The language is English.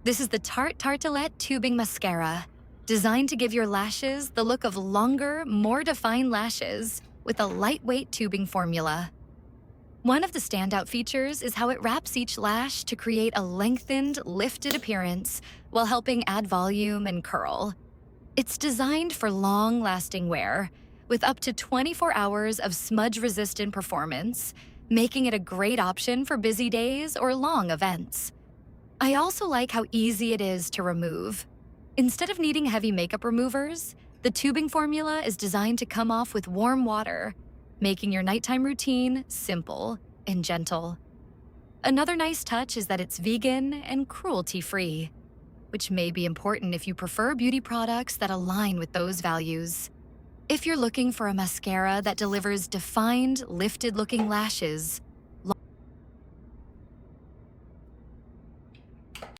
This is the Tarte Tartelette Tubing Mascara, designed to give your lashes the look of longer, more defined lashes with a lightweight tubing formula. One of the standout features is how it wraps each lash to create a lengthened, lifted appearance while helping add volume and curl. It's designed for long-lasting wear, with up to 24 hours of smudge-resistant performance, making it a great option for busy days or long events. I also like how easy it is to remove. Instead of needing heavy makeup removers, the tubing formula is designed to come off with warm water, making your nighttime routine simple and gentle. Another nice touch is that it's vegan and cruelty-free, which may be important if you prefer beauty products that align with those values. If you're looking for a mascara that delivers defined, lifted-looking lashes,